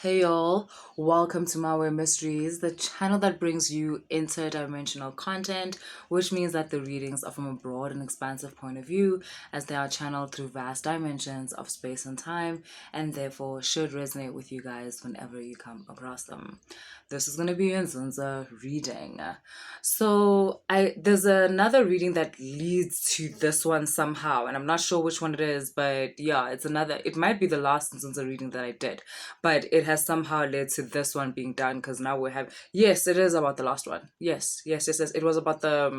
Hey y'all, welcome to My Way Mysteries, the channel that brings you interdimensional content, which means that the readings are from a broad and expansive point of view as they are channeled through vast dimensions of space and time and therefore should resonate with you guys whenever you come across them. This is going to be Inzunza reading. So there's another reading that leads to this one somehow, and I'm not sure which one it is, but yeah, it might be the last Inzunza reading that I did, but it has somehow led to this one being done because now we have, yes, it is about the last one. Yes. It was about I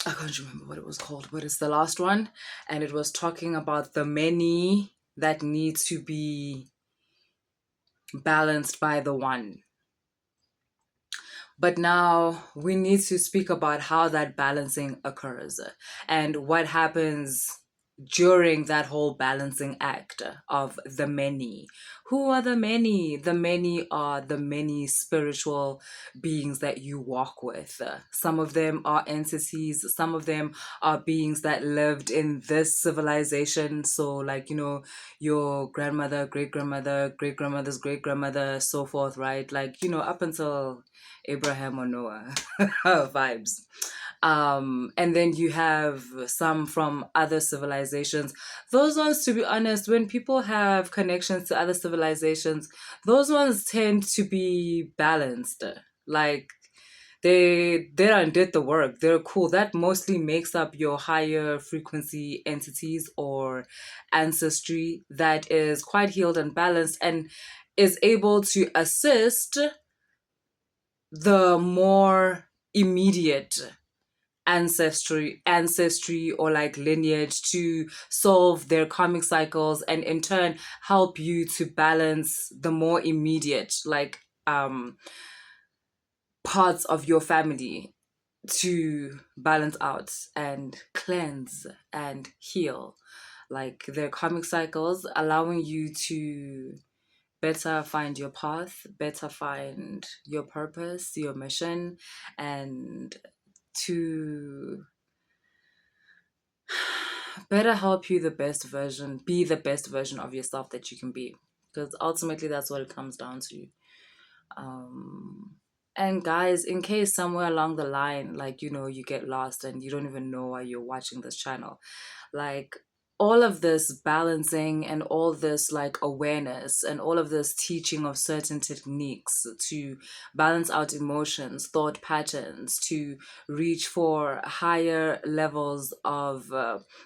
can't remember what it was called, but it's the last one, and it was talking about the many that need to be balanced by the one. But now we need to speak about how that balancing occurs and what happens during that whole balancing act of the many. Who are the many? The many are the many spiritual beings that you walk with. Some of them are entities, some of them are beings that lived in this civilization. So, like, your grandmother, great grandmother, great grandmother's great grandmother, so forth, right? Like, up until Abraham or Noah vibes. And then you have some from other civilizations. Those ones, to be honest, when people have connections to other civilizations, those ones tend to be balanced. Like they done did the work. They're cool. That mostly makes up your higher frequency entities or ancestry that is quite healed and balanced and is able to assist the more immediate ancestry or like lineage to solve their karmic cycles and in turn help you to balance the more immediate parts of your family to balance out and cleanse and heal like their karmic cycles, allowing you to better find your path, better find your purpose, your mission, and to better help you be the best version of yourself that you can be. Because ultimately, that's what it comes down to. And guys, in case somewhere along the line, like, you get lost and you don't even know why you're watching this channel, like, all of this balancing and all this like awareness and all of this teaching of certain techniques to balance out emotions, thought patterns, to reach for higher levels of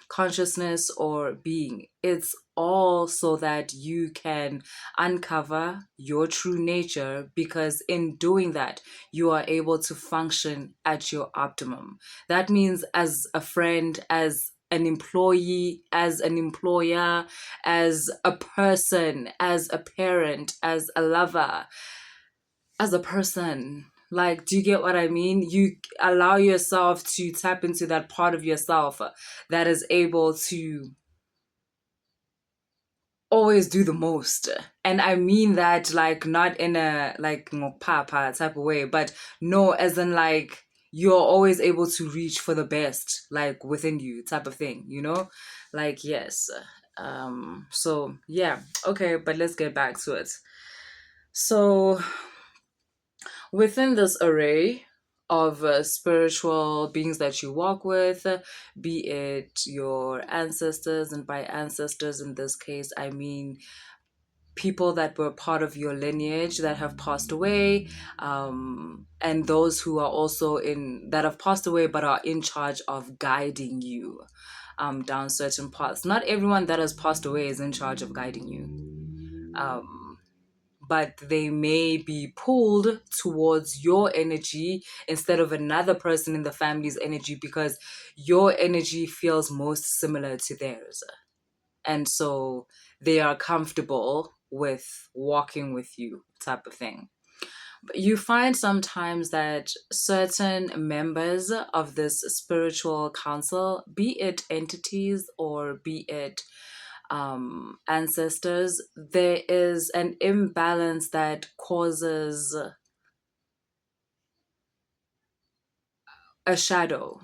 consciousness or being, it's all so that you can uncover your true nature, because in doing that you are able to function at your optimum. That means as a friend, as an employee, as an employer, as a person, as a parent, as a lover, as a person. Like, do you get what I mean? You allow yourself to tap into that part of yourself that is able to always do the most. And I mean that like not in a like papa type of way, but no, as in like you're always able to reach for the best like within you type of thing, like yes. So yeah, okay, but let's get back to it. So within this array of spiritual beings that you walk with, be it your ancestors, and by ancestors in this case I mean people that were part of your lineage that have passed away, and those who are also that have passed away but are in charge of guiding you down certain paths. Not everyone that has passed away is in charge of guiding you, but they may be pulled towards your energy instead of another person in the family's energy because your energy feels most similar to theirs. And so they are comfortable with walking with you type of thing. But you find sometimes that certain members of this spiritual council, be it entities or be it ancestors, there is an imbalance that causes a shadow.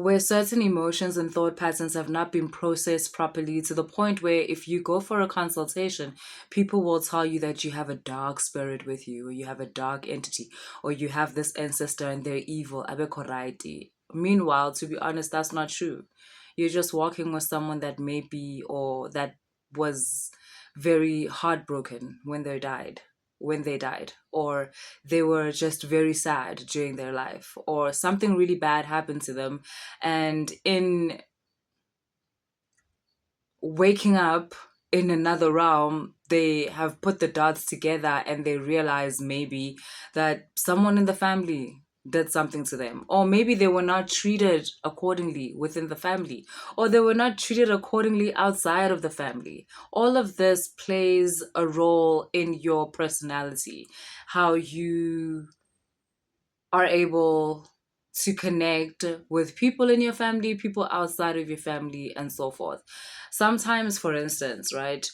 where certain emotions and thought patterns have not been processed properly, to the point where if you go for a consultation, people will tell you that you have a dark spirit with you, or you have a dark entity, or you have this ancestor and they're evil. Abekoraiti. Meanwhile, to be honest, that's not true. You're just walking with someone that may be, or that was very heartbroken when they died, or they were just very sad during their life, or something really bad happened to them. And in waking up in another realm, they have put the dots together and they realize maybe that someone in the family did something to them, or maybe they were not treated accordingly within the family, or they were not treated accordingly outside of the family. All of this plays a role in your personality, how you are able to connect with people in your family, people outside of your family, and so forth. Sometimes, for instance, right,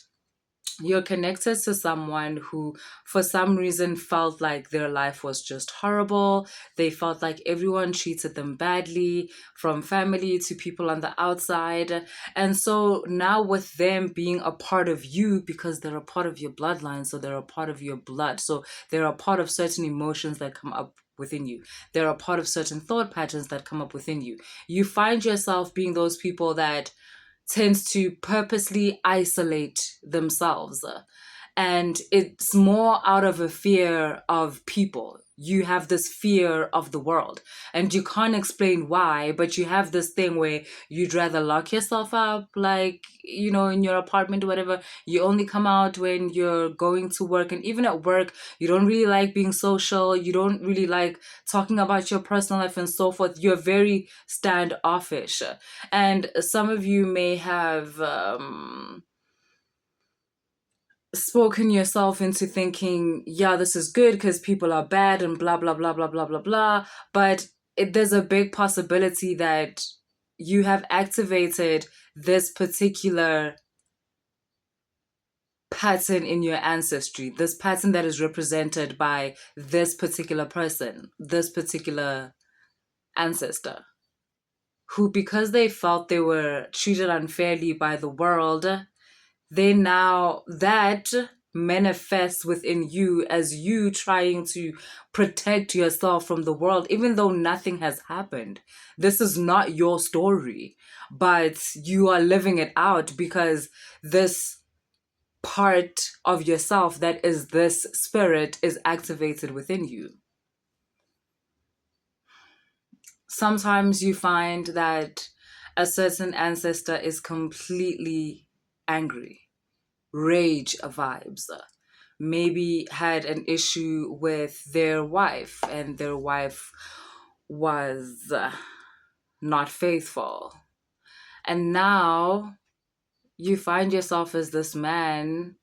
you're connected to someone who, for some reason, felt like their life was just horrible. They felt like everyone treated them badly, from family to people on the outside. And so now, with them being a part of you, because they're a part of your bloodline, so they're a part of your blood, so they're a part of certain emotions that come up within you. They're a part of certain thought patterns that come up within you. You find yourself being those people that tends to purposely isolate themselves. And it's more out of a fear of people. You have this fear of the world and you can't explain why, but you have this thing where you'd rather lock yourself up, like, in your apartment or whatever. You only come out when you're going to work. And even at work, you don't really like being social. You don't really like talking about your personal life and so forth. You're very standoffish. And some of you may have spoken yourself into thinking, yeah, this is good because people are bad and blah, blah, blah, blah, blah, blah, blah. But there's a big possibility that you have activated this particular pattern in your ancestry, this pattern that is represented by this particular person, this particular ancestor, who, because they felt they were treated unfairly by the world, they now, that manifests within you as you trying to protect yourself from the world, even though nothing has happened. This is not your story, but you are living it out because this part of yourself that is this spirit is activated within you. Sometimes you find that a certain ancestor is completely angry, rage vibes, maybe had an issue with their wife and their wife was not faithful. And now you find yourself as this man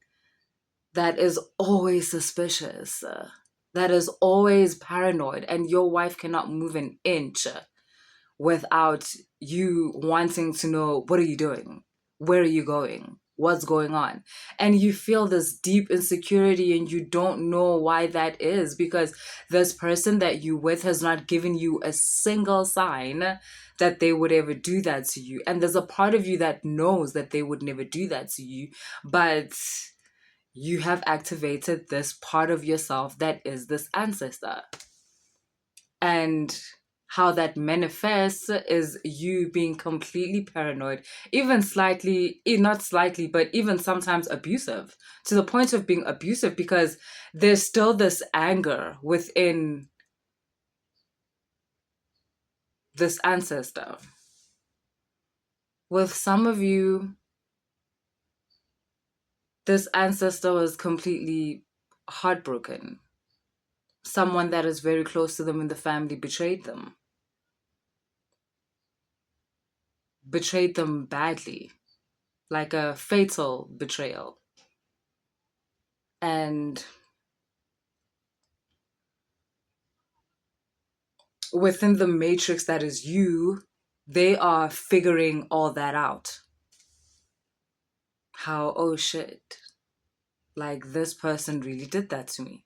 that is always suspicious, that is always paranoid, and your wife cannot move an inch without you wanting to know, what are you doing? Where are you going? What's going on? And you feel this deep insecurity and you don't know why that is, because this person that you with has not given you a single sign that they would ever do that to you. And there's a part of you that knows that they would never do that to you, but you have activated this part of yourself that is this ancestor. And how that manifests is you being completely paranoid, even slightly, not slightly, but even sometimes abusive, to the point of being abusive, because there's still this anger within this ancestor. With some of you, this ancestor was completely heartbroken. Someone that is very close to them in the family betrayed them badly, like a fatal betrayal. And within the matrix that is you, they are figuring all that out. How, oh shit, like this person really did that to me.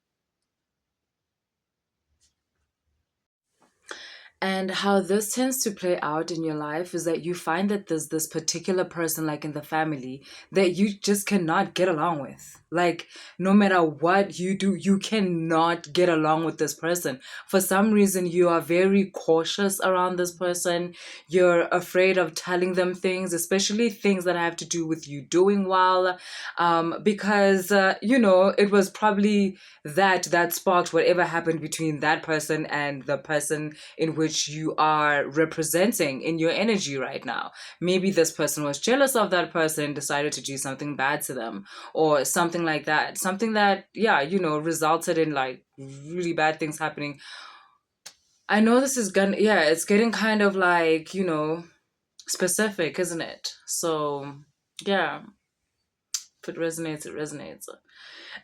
And how this tends to play out in your life is that you find that there's this particular person, like in the family, that you just cannot get along with. Like, no matter what you do, you cannot get along with this person. For some reason, you are very cautious around this person. You're afraid of telling them things, especially things that have to do with you doing well. Because, it was probably that sparked whatever happened between that person and the person in which you are representing in your energy right now. Maybe this person was jealous of that person and decided to do something bad to them, or something like that. Something that, resulted in like really bad things happening. I know this is gonna, it's getting kind of like, specific, isn't it? So, yeah, if it resonates, it resonates.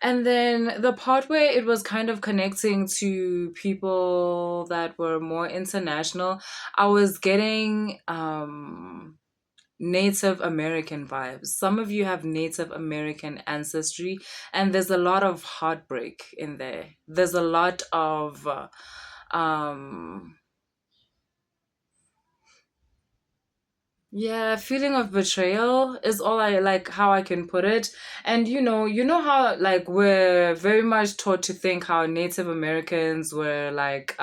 And then the part where it was kind of connecting to people that were more international, I was getting Native American vibes. Some of you have Native American ancestry, and there's a lot of heartbreak in there. There's a lot of um yeah, feeling of betrayal is all I like how I can put it. And you know how like we're very much taught to think how Native Americans were like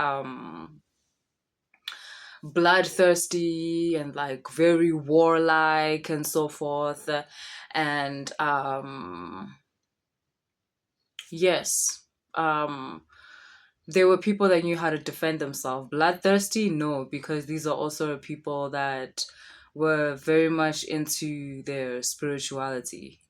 bloodthirsty and like very warlike and so forth. And yes, there were people that knew how to defend themselves. Bloodthirsty, no, because these are also people that were very much into their spirituality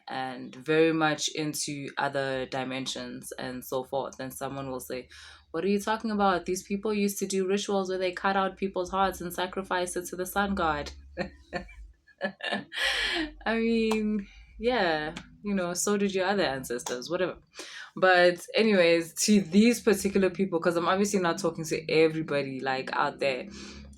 and very much into other dimensions and so forth. And someone will say, "What are you talking about? These people used to do rituals where they cut out people's hearts and sacrifice it to the sun god." I mean, yeah, so did your other ancestors, whatever. But anyways, to these particular people, because I'm obviously not talking to everybody like out there,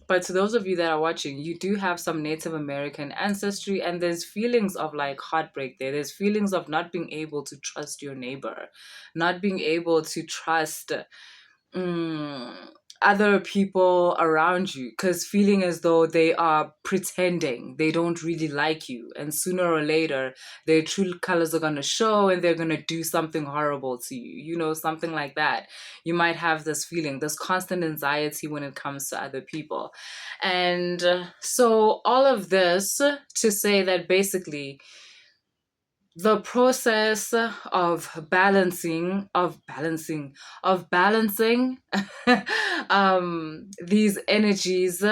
but to those of you that are watching, you do have some Native American ancestry, and there's feelings of like heartbreak there. There's feelings of not being able to trust your neighbor, not being able to trust mm, other people around you, because feeling as though they are pretending they don't really like you, and sooner or later their true colors are going to show and they're going to do something horrible to you, something like that. You might have this feeling, this constant anxiety when it comes to other people. And so all of this to say that basically the process of balancing these energies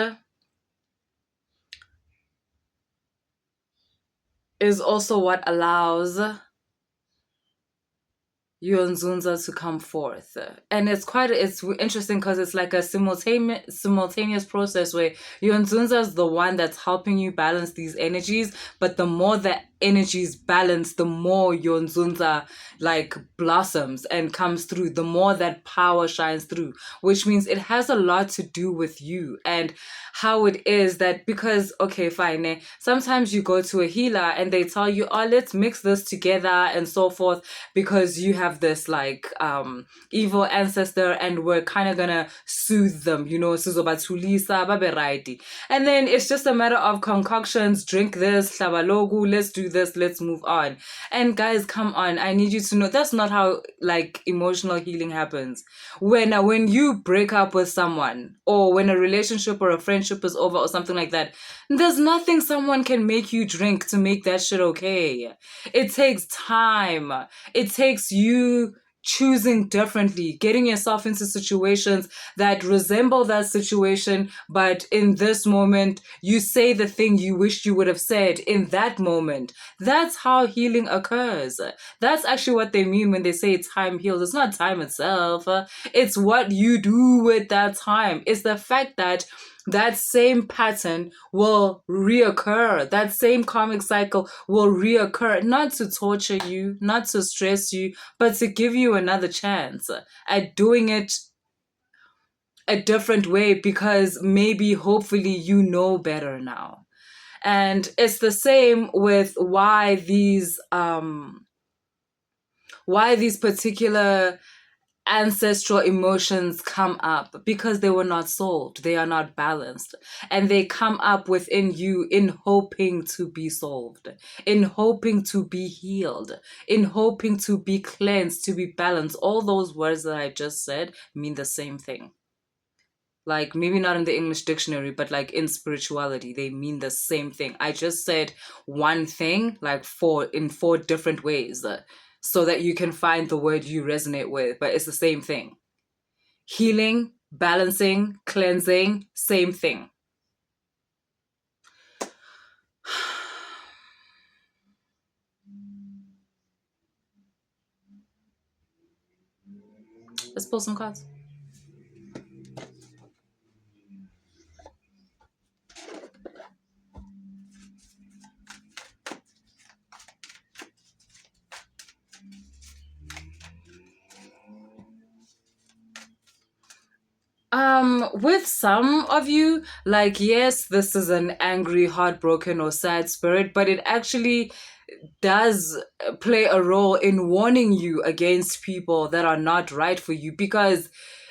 is also what allows your Inzunza to come forth. And it's interesting because it's like a simultaneous process where your Inzunza is the one that's helping you balance these energies, but the more the energies balance, the more your Nzunza like blossoms and comes through, the more that power shines through, which means it has a lot to do with you and how it is that, because okay, fine, sometimes you go to a healer and they tell you, oh, let's mix this together and so forth, because you have this like evil ancestor and we're kind of gonna soothe them, sizobathulisa babe righty. And then it's just a matter of concoctions, drink this, hlabalogu, let's do this, let's move on. And guys, come on, I need you to know that's not how like emotional healing happens. When you break up with someone, or when a relationship or a friendship is over or something like that, there's nothing someone can make you drink to make that shit okay. It takes time. It takes you choosing differently, getting yourself into situations that resemble that situation, but in this moment, you say the thing you wished you would have said in that moment. That's how healing occurs. That's actually what they mean when they say time heals. It's not time itself. It's what you do with that time. It's the fact that that same pattern will reoccur. That same karmic cycle will reoccur, not to torture you, not to stress you, but to give you another chance at doing it a different way, because maybe, hopefully, you know better now. And it's the same with why these particular ancestral emotions come up because they were not solved. They are not balanced. And they come up within you in hoping to be solved, in hoping to be healed, in hoping to be cleansed, to be balanced. All those words that I just said mean the same thing. Like, maybe not in the English dictionary, but like in spirituality, they mean the same thing. I just said one thing like in four different ways, so that you can find the word you resonate with, but it's the same thing. Healing, balancing, cleansing, same thing. Let's pull some cards. With some of you, like, yes, this is an angry, heartbroken, or sad spirit, but it actually does play a role in warning you against people that are not right for you, because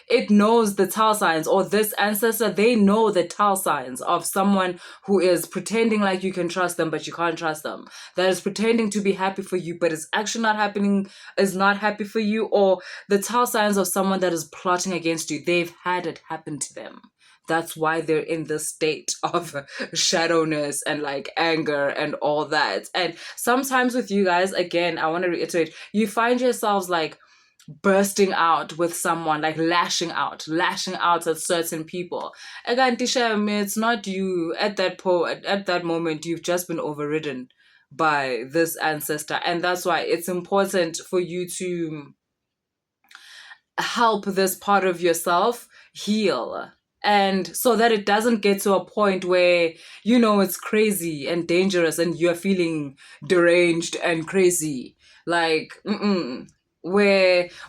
it knows the tell signs, or this ancestor, they know the tell signs of someone who is pretending like you can trust them, but you can't trust them. That is pretending to be happy for you, but is actually not happening, is not happy for you, or the tell signs of someone that is plotting against you. They've had it happen to them. That's why they're in this state of shadowness and like anger and all that. And sometimes with you guys, again, I want to reiterate, you find yourselves like bursting out with someone, like lashing out at certain people. Again, Tisha, it's not you at that moment. You've just been overridden by this ancestor, and that's why it's important for you to help this part of yourself heal, and so that it doesn't get to a point where it's crazy and dangerous and you're feeling deranged and crazy, like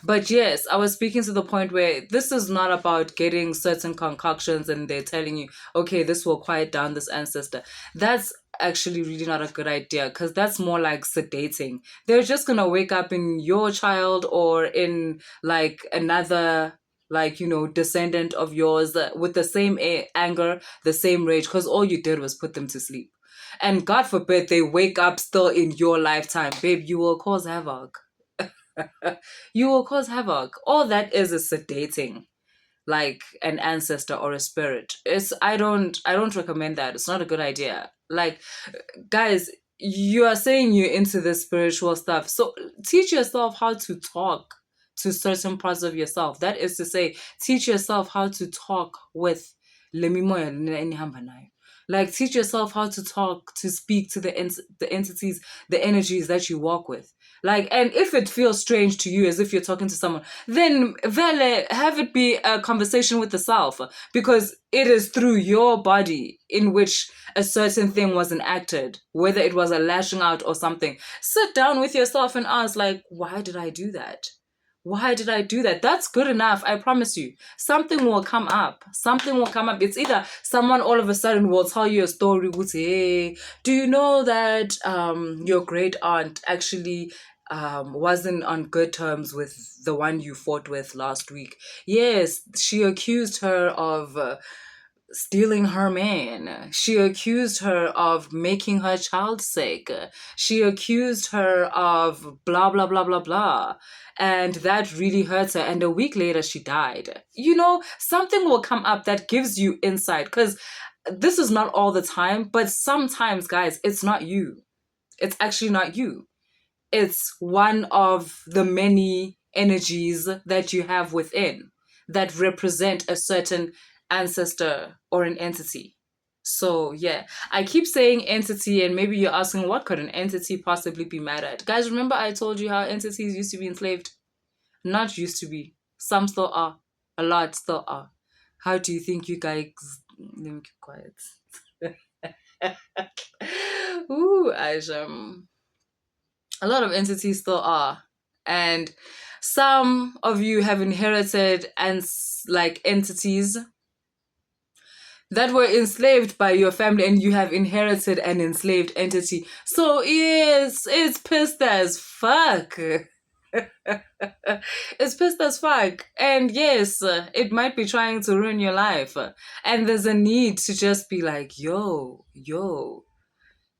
but yes, I was speaking to the point where this is not about getting certain concoctions and they're telling you, okay, this will quiet down this ancestor. That's actually really not a good idea, because that's more like sedating. They're just gonna wake up in your child or in like another, like, descendant of yours, with the same anger, the same rage, because all you did was put them to sleep. And God forbid they wake up still in your lifetime, babe, you will cause havoc. You will cause havoc. All that is sedating, like an ancestor or a spirit. I don't recommend that. It's not a good idea. Like, guys, you are saying you're into the spiritual stuff, so teach yourself how to talk to certain parts of yourself. That is to say, teach yourself how to talk with lemimoya enihamba nayo. Like, teach yourself how to speak to the entities, the energies that you walk with. Like, and if it feels strange to you, as if you're talking to someone, then have it be a conversation with the self, because it is through your body in which a certain thing was enacted, whether it was a lashing out or something. Sit down with yourself and ask, like, why did I do that? Why did I do that? That's good enough. I promise you. Something will come up. Something will come up. It's either someone all of a sudden will tell you a story. Would say, hey, do you know that your great aunt actually wasn't on good terms with the one you fought with last week? Yes, she accused her of stealing her man. She accused her of making her child sick. She accused her of blah, blah, blah, blah, blah. And that really hurts her. And a week later, she died. Something will come up that gives you insight, because this is not all the time, but sometimes, guys, it's not you. It's actually not you. It's one of the many energies that you have within that represent a certain ancestor or an entity. So yeah, I keep saying entity, and maybe you're asking, what could an entity possibly be mad at? Guys, remember I told you how entities used to be enslaved? Not used to be. Some still are. A lot still are. How do you think you guys... Let me keep quiet. Ooh, Aisha. A lot of entities still are. And some of you have inherited entities that were enslaved by your family, and you have inherited an enslaved entity. So yes, it's pissed as fuck. It's pissed as fuck. And yes, it might be trying to ruin your life. And there's a need to just be like, yo,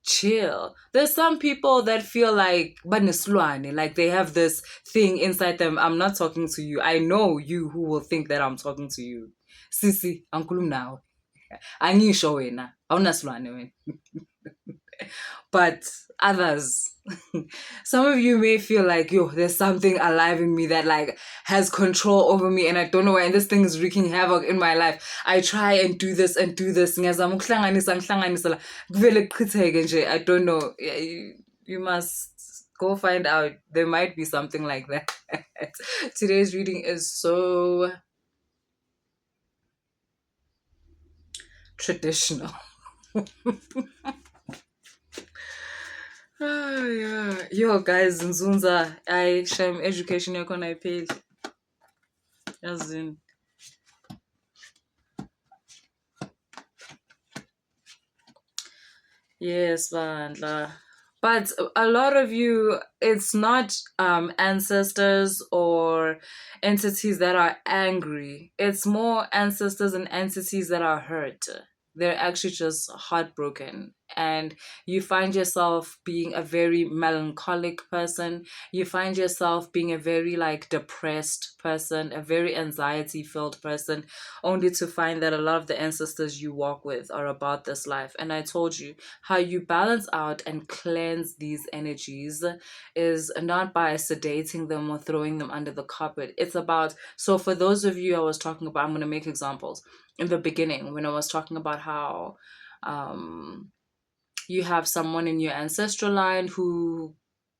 chill. There's some people that feel like banesilwane, like they have this thing inside them. I'm not talking to you. I know you who will think that I'm talking to you. Sisi, angikhulumi nawe. Angisho wena. Awunasilwane wena. But others, some of you may feel like, yo, there's something alive in me that like has control over me and I don't know why, and this thing is wreaking havoc in my life. I try and do this and do this. Ngiyazama ukuhlanganisa la, kuvele kuchitheke nje. I don't know. You must go find out. There might be something like that. Today's reading is so traditional. Oh, yeah. Yo, guys, Inzunza, I shame education yakhona ayipheli. As in. Yes, Bandla. But a lot of you, it's not ancestors or entities that are angry. It's more ancestors and entities that are hurt. They're actually just heartbroken. And you find yourself being a very melancholic person. You find yourself being a very like depressed person, a very anxiety filled person, only to find that a lot of the ancestors you walk with are about this life. And I told you how you balance out and cleanse these energies is not by sedating them or throwing them under the carpet. It's about, so for those of you I was talking about, I'm going to make examples. In the beginning, when I was talking about how you have someone in your ancestral line who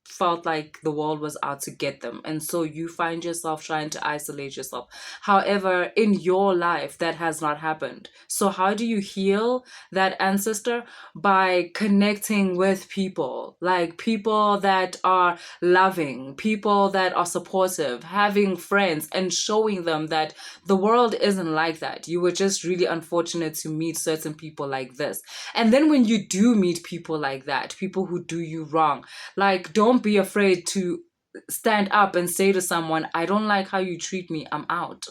felt like the world was out to get them, and so you find yourself trying to isolate yourself. However, in your life that has not happened. So how do you heal that ancestor? By connecting with people, like people that are loving, people that are supportive, having friends, and showing them that the world isn't like that. You were just really unfortunate to meet certain people like this. And then when you do meet people like that, people who do you wrong, like, don't be afraid to stand up and say to someone, I don't like how you treat me. I'm out.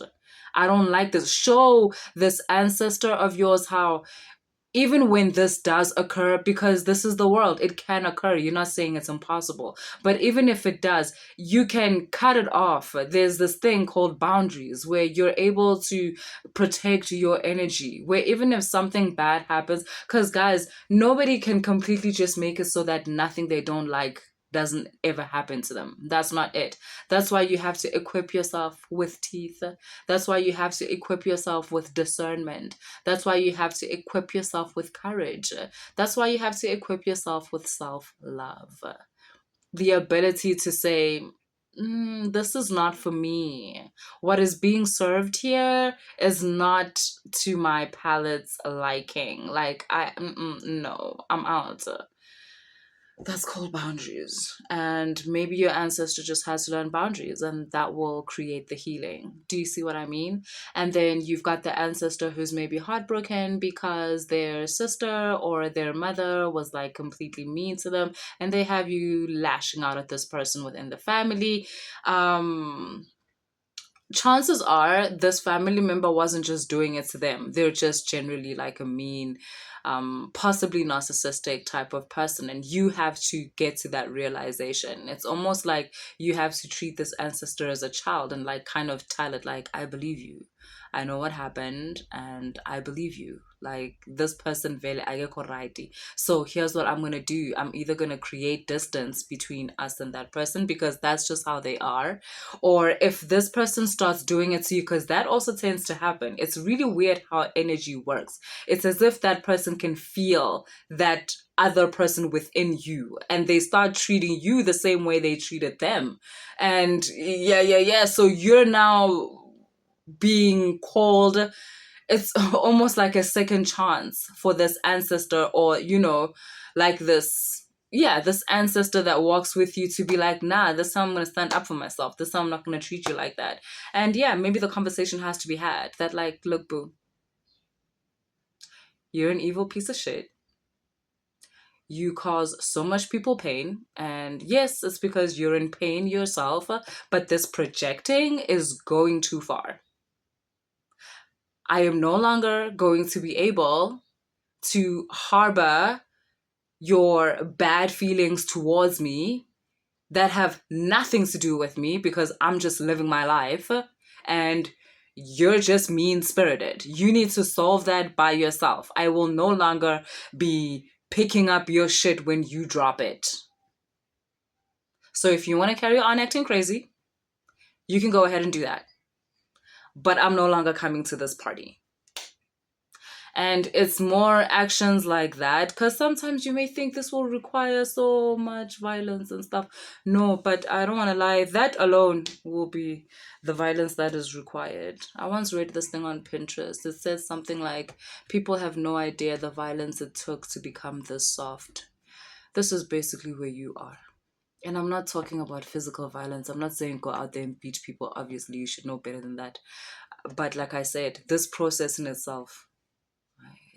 I don't like this. Show this ancestor of yours how, even when this does occur, because this is the world, it can occur. You're not saying it's impossible. But even if it does, you can cut it off. There's this thing called boundaries where you're able to protect your energy, where even if something bad happens, because guys, nobody can completely just make it so that nothing they don't like doesn't ever happen to them. That's not it. That's why you have to equip yourself with teeth. That's why you have to equip yourself with discernment. That's why you have to equip yourself with courage. That's why you have to equip yourself with self-love. The ability to say, this is not for me. What is being served here is not to my palate's liking. Like, no, I'm out. That's called boundaries. And maybe your ancestor just has to learn boundaries and that will create the healing. Do you see what I mean? And then you've got the ancestor who's maybe heartbroken because their sister or their mother was like completely mean to them, and they have you lashing out at this person within the family. Chances are this family member wasn't just doing it to them. They're just generally like a mean, possibly narcissistic type of person. And you have to get to that realization. It's almost like you have to treat this ancestor as a child and like kind of tell it like, I believe you. I know what happened and I believe you. Like, this person vele akekho righty. So here's what I'm gonna do. I'm either gonna create distance between us and that person because that's just how they are. Or if this person starts doing it to you, because that also tends to happen. It's really weird how energy works. It's as if that person can feel that other person within you and they start treating you the same way they treated them. And yeah. So you're now being called, it's almost like a second chance for this ancestor, or like this ancestor that walks with you to be like, nah, this time I'm gonna stand up for myself, this time I'm not gonna treat you like that. And maybe the conversation has to be had that like, look, boo, you're an evil piece of shit. you cause so much people pain. And yes, it's because you're in pain yourself, but this projecting is going too far. I am no longer going to be able to harbor your bad feelings towards me that have nothing to do with me because I'm just living my life and you're just mean spirited. You need to solve that by yourself. I will no longer be picking up your shit when you drop it. So if you want to carry on acting crazy, you can go ahead and do that. But I'm no longer coming to this party. And it's more actions like that, because sometimes you may think this will require so much violence and stuff. No, but I don't want to lie, that alone will be the violence that is required. I once read this thing on Pinterest. It says something like, people have no idea the violence it took to become this soft. This is basically where you are. And I'm not talking about physical violence. I'm not saying go out there and beat people. Obviously, you should know better than that. But like I said, this process in itself,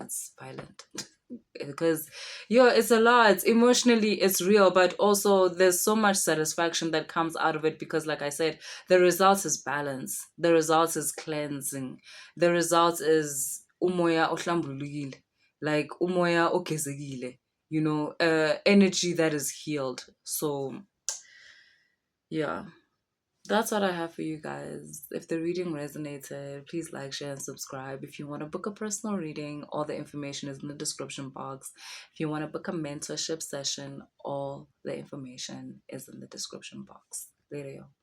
it's violent. Because it's a lot. Emotionally, it's real, but also there's so much satisfaction that comes out of it because, like I said, the result is balance. The result is cleansing. The result is umoya ohlambulukile, like umoya ogezekile, energy that is healed. So yeah, that's what I have for you guys. If the reading resonated, please like, share, and subscribe. If you want to book a personal reading, all the information is in the description box. If you want to book a mentorship session, all the information is in the description box. Later, y'all.